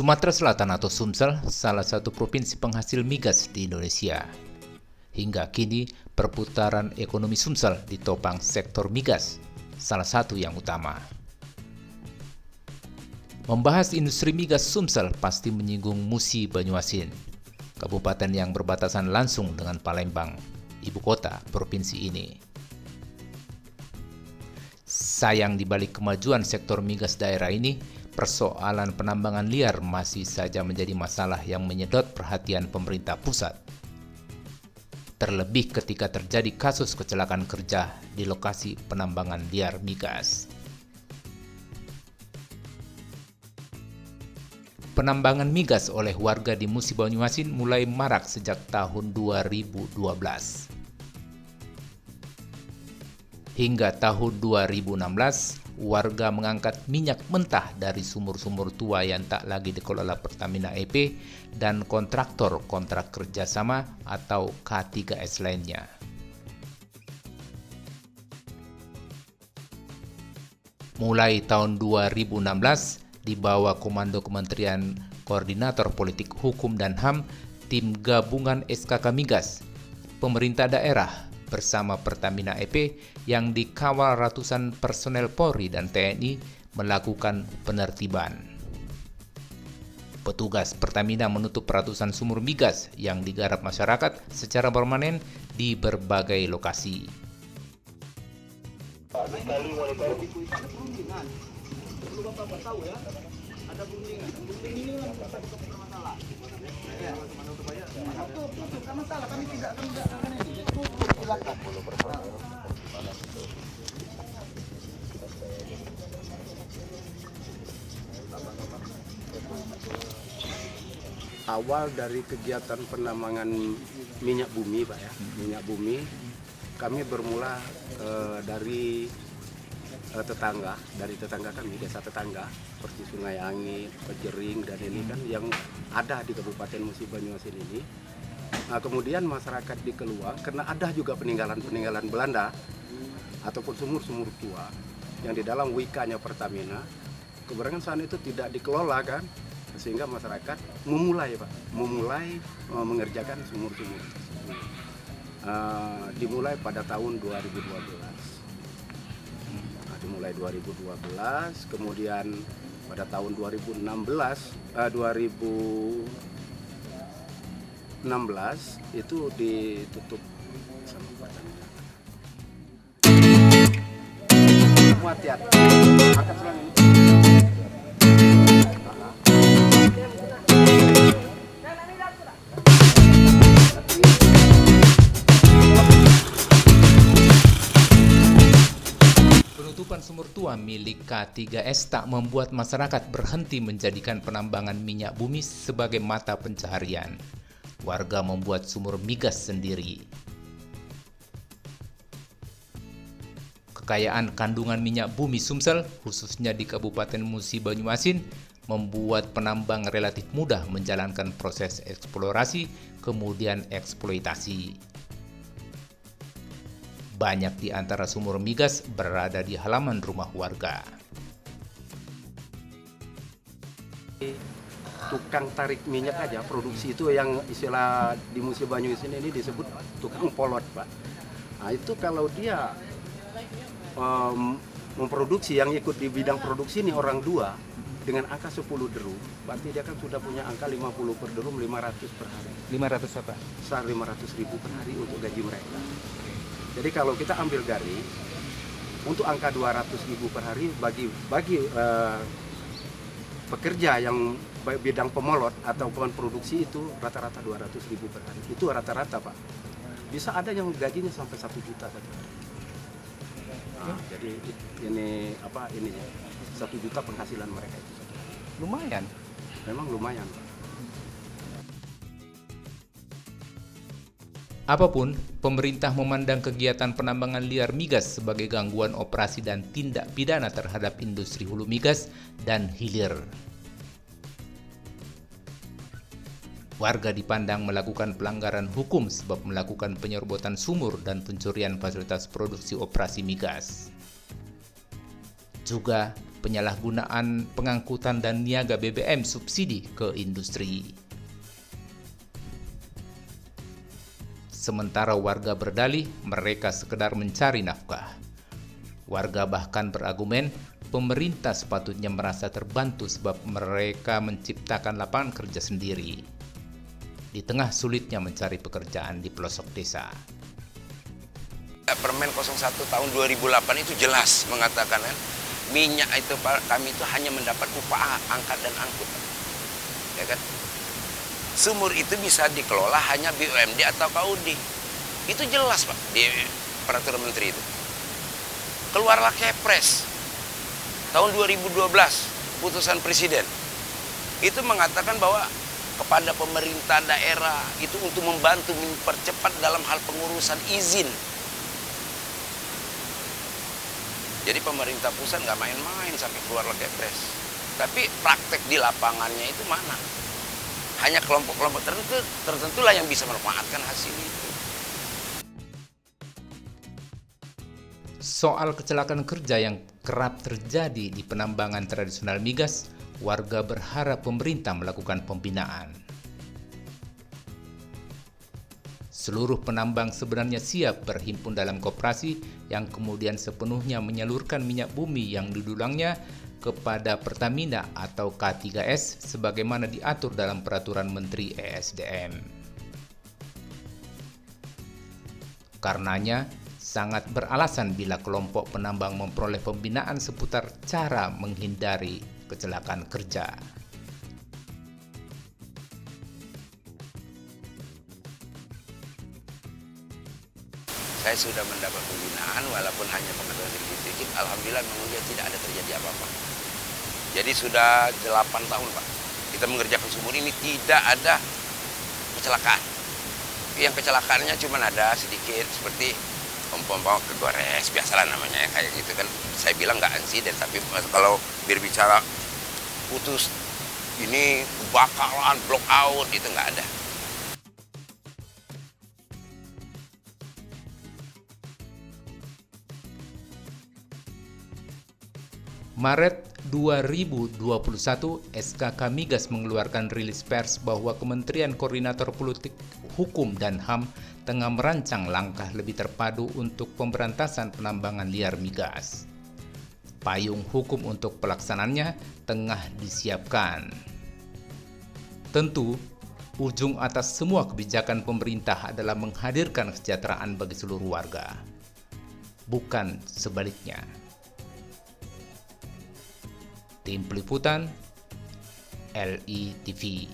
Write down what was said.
Sumatera Selatan atau Sumsel salah satu provinsi penghasil migas di Indonesia. Hingga kini perputaran ekonomi Sumsel ditopang sektor migas, salah satu yang utama. Membahas industri migas Sumsel pasti menyinggung Musi Banyuasin, kabupaten yang berbatasan langsung dengan Palembang, ibu kota provinsi ini. Sayang di balik kemajuan sektor migas daerah ini, persoalan penambangan liar masih saja menjadi masalah yang menyedot perhatian pemerintah pusat. Terlebih ketika terjadi kasus kecelakaan kerja di lokasi penambangan liar migas. Penambangan migas oleh warga di Musi Banyuasin mulai marak sejak tahun 2012. Hingga tahun 2016, warga mengangkat minyak mentah dari sumur-sumur tua yang tak lagi dikelola Pertamina EP dan kontraktor kontrak kerjasama atau K3S lainnya. Mulai tahun 2016, di bawah komando Kementerian Koordinator Politik Hukum dan HAM, tim gabungan SKK Migas, pemerintah daerah, bersama Pertamina EP yang dikawal ratusan personel Polri dan TNI melakukan penertiban. Petugas Pertamina menutup ratusan sumur migas yang digarap masyarakat secara permanen di berbagai lokasi. Awal dari kegiatan penambangan minyak bumi, Pak ya, minyak bumi, kami bermula dari tetangga kami, desa tetangga seperti Sungai Angin, Pejering dan ini kan yang ada di Kabupaten Musi Banyuasin ini. Nah, kemudian masyarakat dikeluar karena ada juga peninggalan Belanda ataupun sumur-sumur tua yang di dalam WIK-nya Pertamina. Kebetulan saat itu tidak dikelola kan, sehingga masyarakat memulai mengerjakan sumur-sumur. Dimulai pada tahun 2012. Dimulai 2012, kemudian pada tahun 2016 itu ditutup sama Pertamina. Muatian. Akan selang ini. Penutupan sumur tua milik K3S tak membuat masyarakat berhenti menjadikan penambangan minyak bumi sebagai mata pencaharian. Warga membuat sumur migas sendiri. Kekayaan kandungan minyak bumi Sumsel, khususnya di Kabupaten Musi Banyuasin, membuat penambang relatif mudah menjalankan proses eksplorasi, kemudian eksploitasi. Banyak di antara sumur migas berada di halaman rumah warga. Tukang tarik minyak aja, produksi itu yang istilah di Musi Banyuasin ini disebut tukang polot, Pak. Nah itu kalau dia memproduksi, yang ikut di bidang produksi ini orang dua dengan angka 10 derum, berarti dia kan sudah punya angka 50 per derum, 500 per hari. 500 apa? 500.000 per hari untuk gaji mereka. Jadi kalau kita ambil garis untuk angka 200.000 per hari bagi pekerja yang bidang pemolot ataupun produksi itu rata-rata 200.000 per hari. Itu rata-rata, Pak. Bisa ada yang gajinya sampai 1 juta saja. Nah, jadi ini 1 juta penghasilan mereka itu saja. Lumayan. Memang lumayan, Pak. Apapun, pemerintah memandang kegiatan penambangan liar migas sebagai gangguan operasi dan tindak pidana terhadap industri hulu migas dan hilir. Warga dipandang melakukan pelanggaran hukum sebab melakukan penyerbotan sumur dan pencurian fasilitas produksi operasi migas. Juga penyalahgunaan pengangkutan dan niaga BBM subsidi ke industri. Sementara warga berdalih mereka sekedar mencari nafkah. Warga bahkan berargumen pemerintah sepatutnya merasa terbantu sebab mereka menciptakan lapangan kerja sendiri di tengah sulitnya mencari pekerjaan di pelosok desa. Permen 01 tahun 2008 itu jelas mengatakan kan, minyak itu kami itu hanya mendapat upah angkat dan angkut. Ya kan? Sumur itu bisa dikelola hanya BUMD atau KUD. Itu jelas Pak di peraturan menteri itu. Keluarlah Kepres tahun 2012 putusan presiden. Itu mengatakan bahwa kepada pemerintah daerah itu untuk membantu mempercepat dalam hal pengurusan izin. Jadi pemerintah pusat nggak main-main sampai keluarlah Kepres. Tapi praktek di lapangannya itu mana? Hanya kelompok-kelompok tertentulah yang bisa memanfaatkan hasil itu. Soal kecelakaan kerja yang kerap terjadi di penambangan tradisional migas, warga berharap pemerintah melakukan pembinaan. Seluruh penambang sebenarnya siap berhimpun dalam koperasi yang kemudian sepenuhnya menyalurkan minyak bumi yang didulangnya kepada Pertamina atau K3S sebagaimana diatur dalam Peraturan Menteri ESDM. Karenanya, sangat beralasan bila kelompok penambang memperoleh pembinaan seputar cara menghindari kecelakaan kerja. Saya sudah mendapat pembinaan walaupun hanya pengetahuan sedikit. Alhamdulillah memang dia tidak ada terjadi apa-apa. Jadi sudah 8 tahun Pak. Kita mengerjakan sumur ini tidak ada kecelakaan. Yang kecelakaannya cuma ada sedikit seperti pom-pom kegores, biasalah namanya kayak gitu kan. Saya bilang nggak insiden, tapi kalau berbicara putus ini kebakaran, block out itu nggak ada. Maret 2021, SKK Migas mengeluarkan rilis pers bahwa Kementerian Koordinator Politik Hukum dan HAM tengah merancang langkah lebih terpadu untuk pemberantasan penambangan liar migas. Payung hukum untuk pelaksananya tengah disiapkan. Tentu, ujung atas semua kebijakan pemerintah adalah menghadirkan kesejahteraan bagi seluruh warga, bukan sebaliknya. Tim Peliputan LITV.